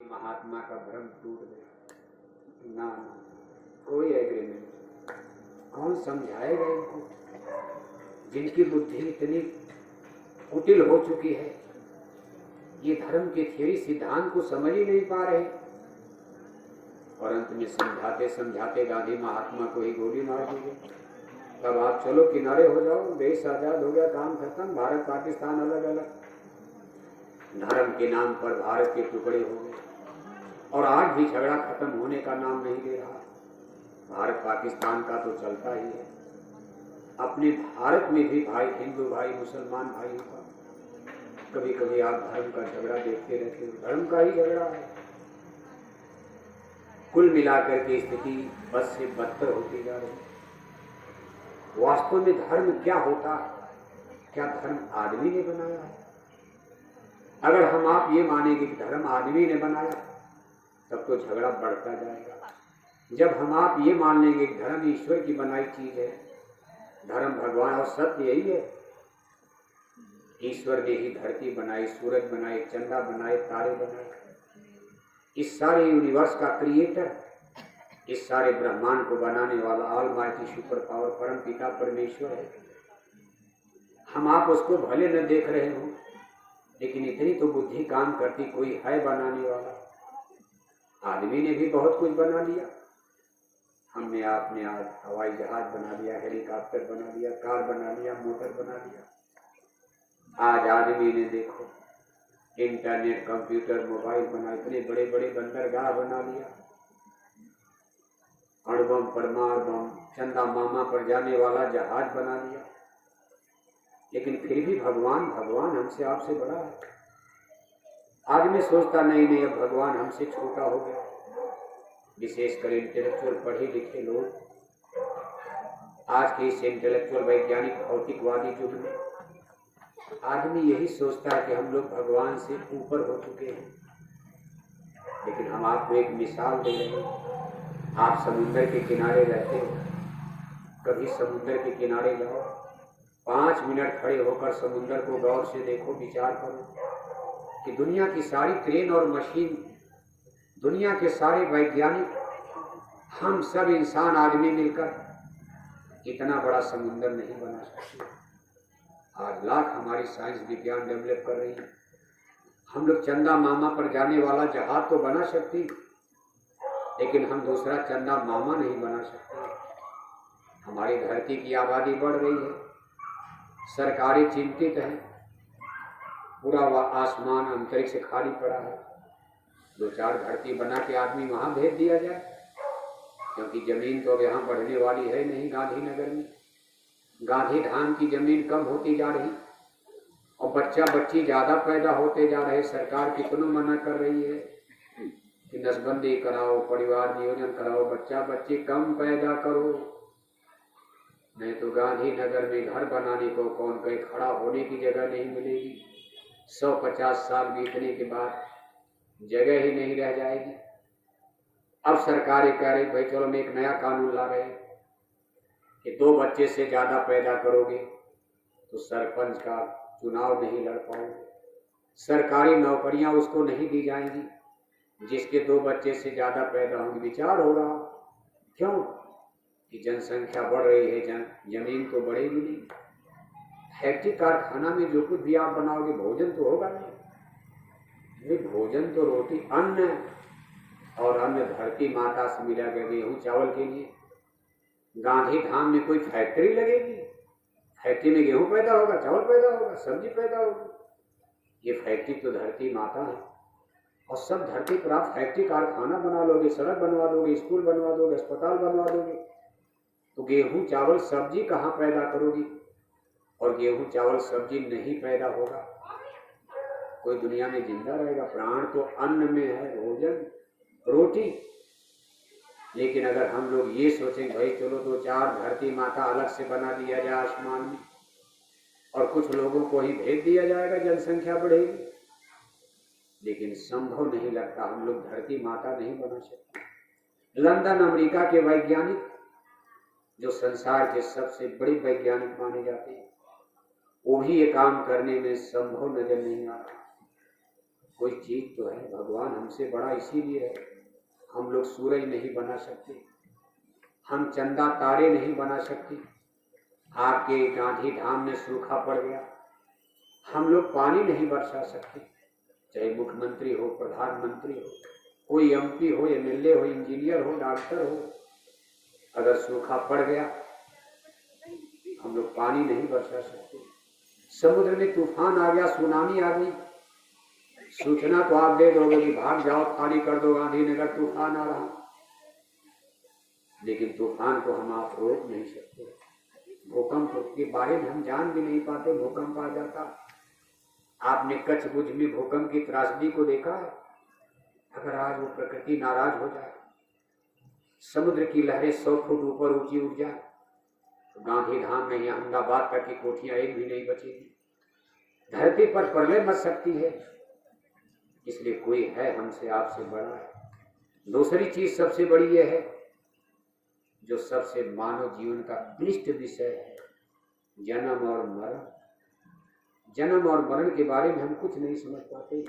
महात्मा का भ्रम टूट गया। ना ना, कोई एग्रीमेंट। कौन समझाएगा इनको, जिनकी बुद्धि इतनी कुटिल हो चुकी है, ये धर्म के थियरी सिद्धांत को समझ ही नहीं पा रहे। और अंत में समझाते समझाते गांधी महात्मा को ही गोली मार दी गई। तब आप चलो किनारे हो जाओ, देश आजाद हो गया, काम खत्म, भारत पाकिस्तान अलग अलग। धर्म के नाम पर भारत के टुकड़े हो गए और आज भी झगड़ा खत्म होने का नाम नहीं ले रहा। भारत पाकिस्तान का तो चलता ही है। अपने भारत में भी भाई, हिंदू भाई, मुसलमान भाइयों का कभी कभी आप धर्म का झगड़ा देखते रहते हो। धर्म का ही झगड़ा है। कुल मिलाकर के स्थिति बस से बदतर होती जा रही है। वास्तव में धर्म क्या होता है? क्या धर्म आदमी ने बनाया है? अगर हम आप ये मानेंगे कि धर्म आदमी ने बनाया, तब तो झगड़ा बढ़ता जाएगा। जब हम आप ये मान लेंगे कि धर्म ईश्वर की बनाई चीज है, धर्म भगवान, और सत्य यही है, ईश्वर ने ही धरती बनाई, सूरज बनाए, चंदा बनाए, तारे बनाए। इस सारे यूनिवर्स का क्रिएटर, इस सारे ब्रह्मांड को बनाने वाला ऑलमाइटी सुपर पावर परम पिता परमेश्वर है। हम आप उसको भले न देख रहे हो, लेकिन इतनी तो बुद्धि काम करती, कोई है बनाने वाला। आदमी ने भी बहुत कुछ बना लिया। हमने आपने आज हवाई जहाज बना लिया, हेलीकॉप्टर बना लिया, कार बना लिया, मोटर बना लिया। आज आदमी ने देखो इंटरनेट, कंप्यूटर, मोबाइल बना, इतने बड़े बड़े बंदरगाह बना लिया, अणुबम, परमाणु बम, चंदा मामा पर जाने वाला जहाज बना लिया। लेकिन फिर भी भगवान हमसे आपसे बड़ा है। आदमी सोचता नहीं, अब भगवान हमसे छोटा हो गया। विशेषकर इंटेलेक्चुअल पढ़े लिखे लोग आज के इस इंटेलेक्चुअल वैज्ञानिक भौतिकवादी युग में आदमी यही सोचता है कि हम लोग भगवान से ऊपर हो चुके हैं। लेकिन हम आपको एक मिसाल दे रहे हैं। आप समुद्र के किनारे रहते हो, कभी समुद्र के किनारे जाओ, 5 मिनट खड़े होकर समुद्र को गौर से देखो, विचार करो कि दुनिया की सारी ट्रेन और मशीन, दुनिया के सारे वैज्ञानिक, हम सब इंसान आदमी मिलकर इतना बड़ा समुद्र नहीं बना सकते। आज लाख हमारी साइंस विज्ञान डेवलप कर रही है। हम लोग चंदा मामा पर जाने वाला जहाज तो बना सकती, लेकिन हम दूसरा चंदा मामा नहीं बना सकते। हमारी धरती की आबादी बढ़ रही है, सरकारें चिंतित हैं, पूरा आसमान अंतरिक्ष खाली पड़ा है। 2-4 धरती बना के आदमी वहां भेज दिया जाए, क्योंकि जमीन तो अब यहाँ बढ़ने वाली है नहीं। गांधीनगर में गांधी धाम की जमीन कम होती जा रही और बच्चा बच्ची ज्यादा पैदा होते जा रहे। सरकार कितना मना कर रही है कि नसबंदी कराओ, परिवार नियोजन कराओ, बच्चा बच्ची कम पैदा करो, नहीं तो गांधीनगर में घर बनाने को कौन कहे, खड़ा होने की जगह नहीं मिलेगी। 150 साल बीतने के बाद जगह ही नहीं रह जाएगी। अब सरकारें कह रही, भाई चलो हम एक नया कानून ला रहे हैं कि 2 बच्चे से ज्यादा पैदा करोगे तो सरपंच का चुनाव नहीं लड़ पाओगे, सरकारी नौकरियां उसको नहीं दी जाएंगी जिसके 2 बच्चे से ज्यादा पैदा होंगे। विचार हो रहा क्यों कि जनसंख्या बढ़ रही है, जमीन तो बढ़ेगी नहीं। फैक्ट्री कारखाना में जो कुछ भी आप बनाओगे, भोजन तो होगा नहीं। भोजन तो रोटी, अन्न, और अन्न धरती माता से मिला गया, गेहूं चावल के लिए। गांधी धाम में कोई फैक्ट्री लगेगी? फैक्ट्री में गेहूं पैदा होगा, चावल पैदा होगा, सब्जी पैदा होगी। ये फैक्ट्री तो धरती माता है, और सब धरती पर आप फैक्ट्री कारखाना बना लोगे, सड़क बनवा दोगे, स्कूल बनवा दोगे, अस्पताल बनवा दोगे, तो गेहूं चावल सब्जी कहाँ पैदा करोगी? और गेहूं चावल सब्जी नहीं पैदा होगा, कोई दुनिया में जिंदा रहेगा? प्राण तो अन्न में है, भोजन, रोटी। लेकिन अगर हम लोग ये सोचें, भाई चलो 2-4 धरती माता अलग से बना दिया जाए आसमान में, और कुछ लोगों को ही भेज दिया जाएगा, जनसंख्या बढ़ेगी, लेकिन संभव नहीं लगता। हम लोग धरती माता नहीं बना सकते। लंदन अमेरिका के वैज्ञानिक, जो संसार के सबसे बड़े वैज्ञानिक माने जाते हैं, वो भी ये काम करने में संभव नजर नहीं आ रहा। कोई चीज तो है, भगवान हमसे बड़ा इसीलिए है। हम लोग सूरज नहीं बना सकते, हम चंदा तारे नहीं बना सकते। आपके गांधी धाम में सूखा पड़ गया, हम लोग पानी नहीं बरसा सकते। चाहे मुख्यमंत्री हो, प्रधानमंत्री हो, कोई एमपी हो, एमएलए हो, इंजीनियर हो, डॉक्टर हो, अगर सूखा पड़ गया हम लोग पानी नहीं बरसा सकते। समुद्र में तूफान आ गया, सुनामी आ गई, सूचना तो आप दे दोगे कि भाग जाओ, खाली कर दो गांधीनगर, तूफान आ रहा, लेकिन तूफान को हम आप रोक नहीं सकते। भूकंप के बारे में हम जान भी नहीं पाते, भूकंप आ जाता। आपने कच्छ भुज में भूकंप की त्रासदी को देखा है? अगर आज वो प्रकृति नाराज हो जाए, समुद्र की लहरें 100 फुट ऊपर ऊंची उठ जाए, तो गांधी धाम में या अहमदाबाद तक की कोठियां एक भी नहीं बचेगी। धरती पर प्रलय मच सकती है, इसलिए कोई है हमसे आपसे बड़ा है। दूसरी चीज सबसे बड़ी यह है, जो सबसे मानव जीवन का क्लिष्ट विषय है, जन्म और मरण। जन्म और मरण के बारे में हम कुछ नहीं समझ पाते।